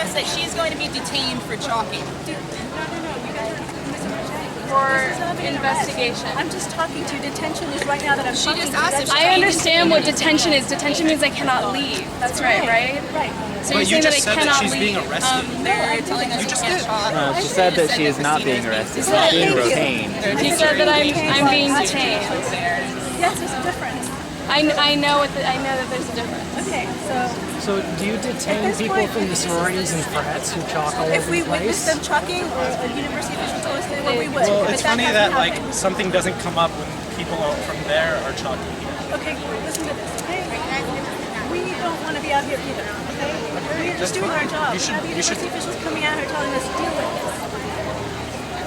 us that she's going to be detained for chalking. No, you guys are misunderstanding. For investigation. I'm just talking to you. Detention is right now that I'm She talking just to you. asked if That's- she I understand what detention is. Detention means I cannot leave. That's right, right? Right. So But you're you saying that I just said cannot that she's leave. being arrested. They're telling us she can't chalk. No, she said that she is not being arrested. She's being retained. You said that I'm being detained. Yes, there's a difference. I know that there's a difference. Okay, So do you detain At this people point- from the sororities and frats who chalk all if over we the witnessed place? them trucking or a university official told us they were, we would. Well, But it's funny hasn't that like happened. something doesn't come up when people from there are chalking here. Okay, listen to this, okay? We don't want to be out here either, okay? We're just doing our job. You should- We have you should- university officials coming out here telling us, deal with this.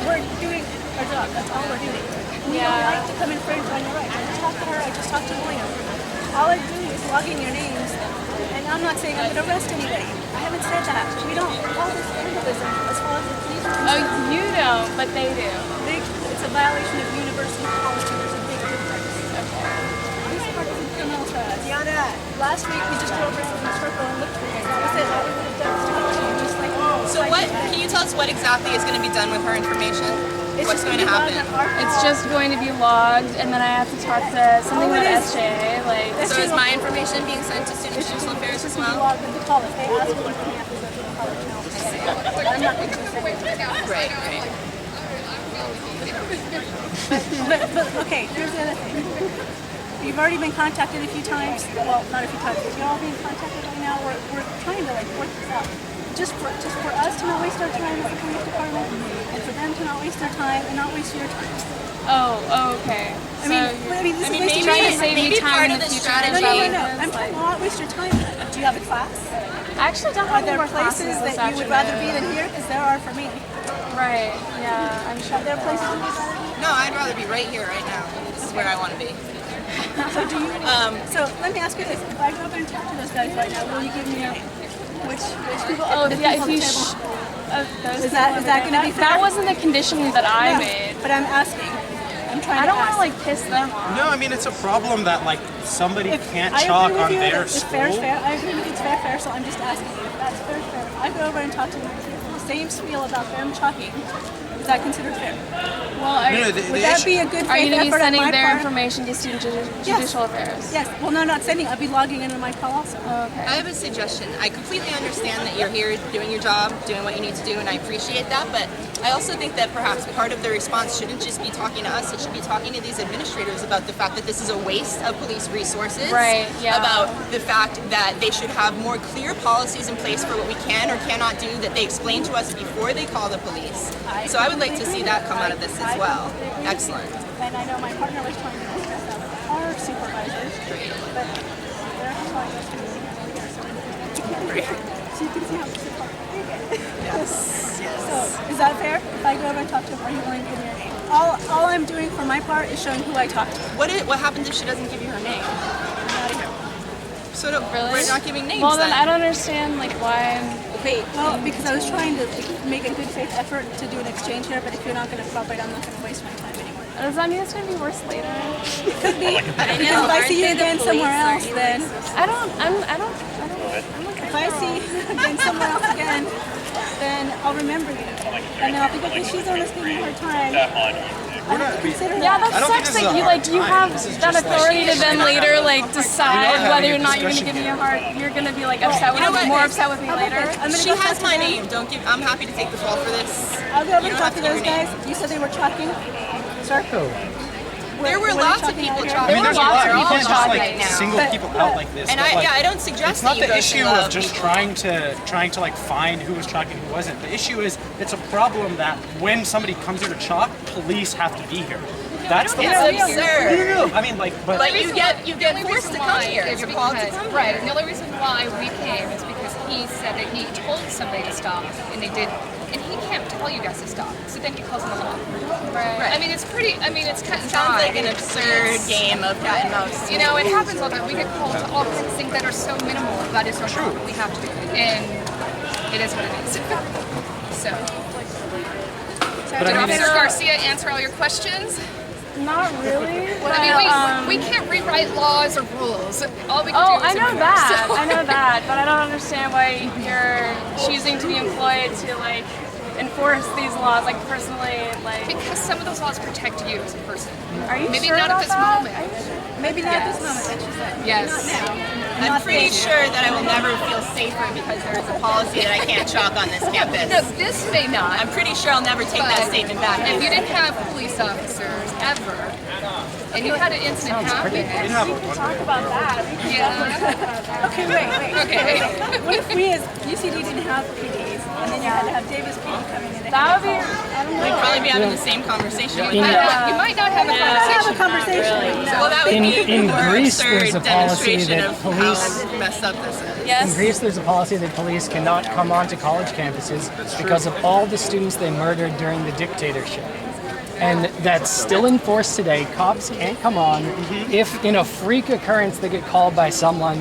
We're doing our job. That's all we're doing. We don't like to come infringe on your rights. I just talked to her. I just talked to William. All I do is logging your names, and I'm not saying I'm going to arrest anybody. I haven't said that. We don't call this vandalism as far as these are Oh, you don't, but they do. It's a violation of university policy. There's a big difference. This part isn't criminal to us. Last week we just drove around in a circle and looked for you. That was it. All we would have done is talk to you. Just like, So what, can you tell us what exactly is going to be done with her information? It's What's just going to gonna be happen? logged on our It's call. just going to be logged, and then I have to talk to something Oh, it about is. SJA. Like, So is my information being sent to Student Institutional Affairs It's as just gonna be well? logged into college. They ask me if we have to go to the college now. I'm not going to say it. Right, right. But okay, here's the other thing. You've already been contacted a few times. Well, not a few times, but you're all being contacted right now. We're trying to like work this out. Just for us to not waste our time as a police department, and for them to not waste their time and not waste your time. oh, okay. I mean, this is wasting trying your to time. save me maybe time part in of the the future. strategy- No. I'm trying to not waste your time. Do you have a class? I actually don't Are have any there more classes places this that you would rather be afternoon. than here? Because there are for me. Right, yeah, I'm sure. Are there places you would rather be? No, I'd rather be right here, right now. This is where I want to be. So do you? So let me ask you this: if I go over and talk to those guys right now, will you give me your name? Which people? Oh, the yeah, people if you... at the table? Is that gonna be fair? That wasn't the condition that I No, made. but I'm asking. I'm trying I to don't want ask. to, like, piss them off. No, I mean it's a problem that like somebody can't I chalk agree with on you their that it's fair, school. fair. I agree with you, it's fair, so I'm just asking you. If that's fair. I go over and talk to them, the same spiel about them chalking. Is that considered fair? Well, are, No, the Would that issue- be a good are you faith going to be effort on sending my their part? information to Student Judicial Affairs? Yes. Well, no, not sending. I'll be logging into my call also. Okay. I have a suggestion. I completely understand that you're here doing your job, doing what you need to do, and I appreciate that, but I also think that perhaps part of the response shouldn't just be talking to us, it should be talking to these administrators about the fact that this is a waste of police resources. Right, yeah. About the fact that they should have more clear policies in place for what we can or cannot do that they explain to us before they call the police. So I would like to see that come out of this as well. Excellent. And I know my partner was trying to discuss that with our supervisors, but they're telling us to be here, so you can see how much support they get. Yes. So, is that fair? If I go over and talk to them, are you willing to give me your name? All I'm doing for my part is showing who I talk to. What happens if she doesn't give you her name? So Really? we're not giving names Well, then then. I don't understand, like, why I'm... Wait, well, because I was trying to make a good faith effort to do an exchange here, but if you're not going to cooperate, I'm not going to waste my time anymore. Does that mean it's going to be worse later? Could be. I Because know, if I aren't see you they the again somewhere police? else, then I'm okay. if I see you again somewhere else again, then I'll remember you, and then I'll think, okay, she's the one that's giving me her time. I have to consider Yeah, that. that don't think sucks this is that a you, hard like, you time. have This is that just like- authority to then later, like, decide having whether a or not you're going to discussion give me a here. heart. You're going to be, like, upset with You know me, what? more upset with me later. I'm gonna She go has talk to my them. name. Don't give. I'm happy to take the fall for this. I'll go over You and don't talk have to to those give your guys. You said they were trucking, sir? There were lots of people I chalking. mean, there's a lots lot. of You people can't just chalking like right now. single But- people out like this. And but, like, I don't suggest it's that not you the go issue single of out just people. trying to like find who was chalking who wasn't. The issue is it's a problem that when somebody comes here to chalk, police have to be here. That's the It's problem. absurd. No. I mean, like, but But you get forced to come here. Is You're called to because, come right, here. and the only reason why we came is because he said that he told somebody to stop, and they did, and he can't tell you guys to stop, so then he calls them off. Right. I mean, it's pretty, I mean, it's cut and Sounds dry. like an absurd game of cat and mouse. You know, it happens all the time. We get called to all kinds of things that are so minimal, but it's our job. We have to do it, and it is what it is. So, But did I mean, Officer Garcia answer all your questions? Not really. I mean, we can't rewrite laws or rules. All we can Oh, do I is know enforce. that. I know that, but I don't understand why you're choosing to be employed to like enforce these laws, like personally, like. Because some of those laws protect you as a person. Are you Maybe sure not about at this that? moment. Maybe not at this moment, that she said. Yes. I'm pretty sure that I will never feel safer because there is a policy that I can't chalk on this campus. No, this may not. I'm pretty sure I'll never take that statement back. If you didn't have police officers ever, and you had an incident happen, We can talk about that. yeah. Okay, wait. Okay. What if we as UCD didn't have PDs, and then you had to have Davis PD coming in? That would be, I don't know. We'd probably be having the same conversation. You might not have a Have a conversation. conversation. Well, that would be In more Greece, absurd there's a policy demonstration that of police- how messed up this is. In Yes. Greece, there's a policy that police cannot come onto college campuses because of all the students they murdered during the dictatorship. And that's still in force today. Cops can't come on. If in a freak occurrence they get called by someone,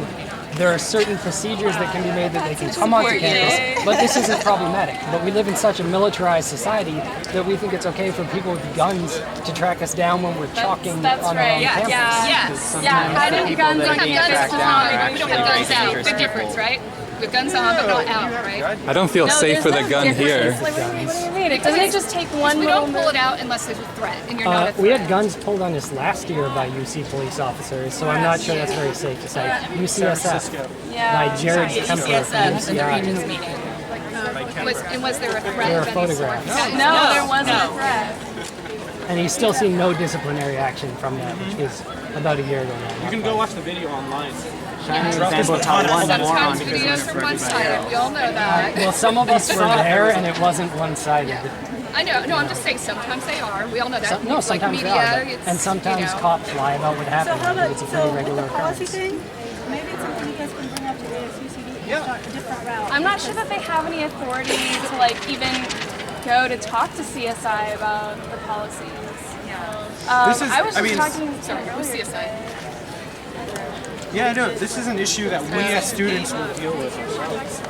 there are certain procedures that can be made that they can come onto campus, but this isn't problematic. But we live in such a militarized society that we think it's okay for people with guns to track us down when we're chalking That's on our right. own Yeah. campus. Yes. Yeah, hiding guns We on have guns campus. on, we don't have guns actually out. dangerous Big difference, right? We have guns on, but not out, right? I don't feel safe with a gun here. Like, what do you mean? Doesn't it just take one We little don't pull it out unless there's a threat, and you're not a We threat. had guns pulled on us last year by UC police officers, so I'm not sure that's very safe to say. UCSF by Jared Kemper from UCSF in the UCI. Regents meeting. Was there a threat There are of any photographs. sort? No, there wasn't no. a threat. And he's still seen no disciplinary action from that, which was about a year ago now. You can go watch the video online. Shining example of how one moron Sometimes becomes videos for are everybody one-sided. else. We all know that. Well, some of us were there, and it wasn't one-sided. I know. No, I'm just saying sometimes they are. We all know that. No, Like sometimes media, they are, but- it's, and sometimes you know, cops lie about what So happened. how I think about, it's a so pretty with regular the policy occurrence. thing, maybe it's something you guys can bring up to ASUCD and start a different route. I'm not sure that they have any authority to like even go to talk to CSI about the policies. This is- I was I just mean- talking. Sorry, who's earlier CSI? today. Yeah, I know. This is an issue that we as students will deal with ourselves.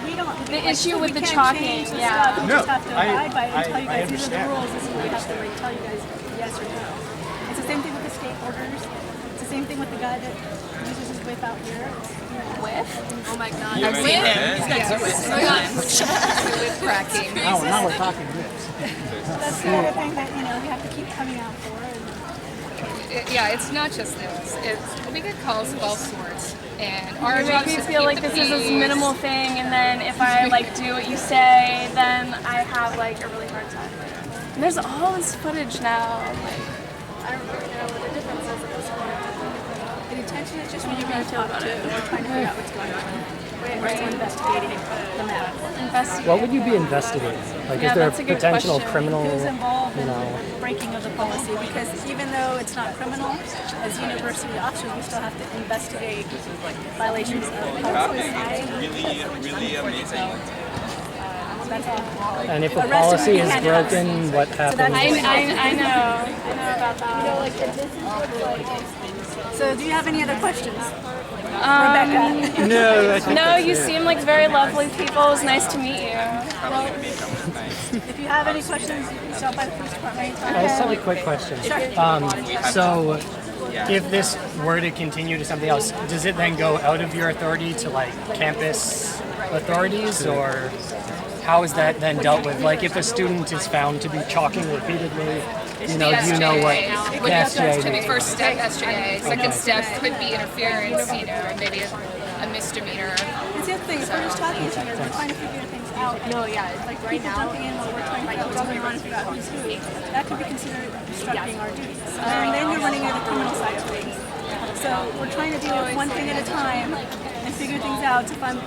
We don't, The issue with the we can't chalking, change the yeah. stuff. We No, just have to abide by it and tell you I guys these are the understand. rules. This is what we have to like, tell you guys yes or no. It's the same thing with the skateboarders. It's the same thing with the guy that uses his whip out here. Oh my god. I've seen him. He's got two whips. With cracking. Now we're talking this. That's the other thing that we have to keep coming out for. Yeah, it's not just this. We get calls of all sorts, and our You job make is me to feel keep like the this is this peace. minimal thing, and then if I like do what you say, then I have like a really hard time. And there's all this footage now. Like, I don't really know what the difference is at this point. The detention is just when you're being talked to. We're trying to figure out what's going on. We're still investigating the matter. Investigate. What would you be investigating? Like, Yeah, is there a that's a good potential question. criminal, Who's involved you in know? the breaking of the policy? Because even though it's not criminal, as university officers, we still have to investigate violations of policy. That's all. And if a Arresting policy them is handcuffs. broken, what happens? I know about that. So, do you have any other questions, Rebecca? No, I think No, that's you it. seem like very lovely people. It was nice to meet you. If you have any questions, stop by the police department. I just have a quick question. So, if this were to continue to something else, does it then go out of your authority to like campus authorities, or how is that then dealt with? Like, if a student is found to be chalking repeatedly, do you know what the SJA To be does? first step, SJA. Second step could be interference, and maybe a misdemeanor. It's the other thing, if we're just talking to each other, we're trying to figure things out. No, yeah, it's like right now, jumping in while we're trying to figure out what's going on and figure out who's who. That could be considered obstructing our duties. And then you're running into the criminal side of things. So we're trying to do it one thing at a time and figure things out. If I'm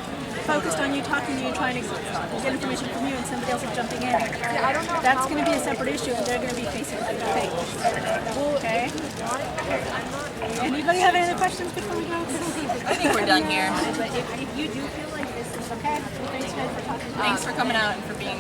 focused on you, talking to you, trying to get information from you, and somebody else is jumping in, that's going to be a separate issue, and they're going to be facing other things. Okay? Anybody have any other questions before we go? I think we're done here. But if you do feel like this is okay, thanks guys for talking. Thanks for coming out and for being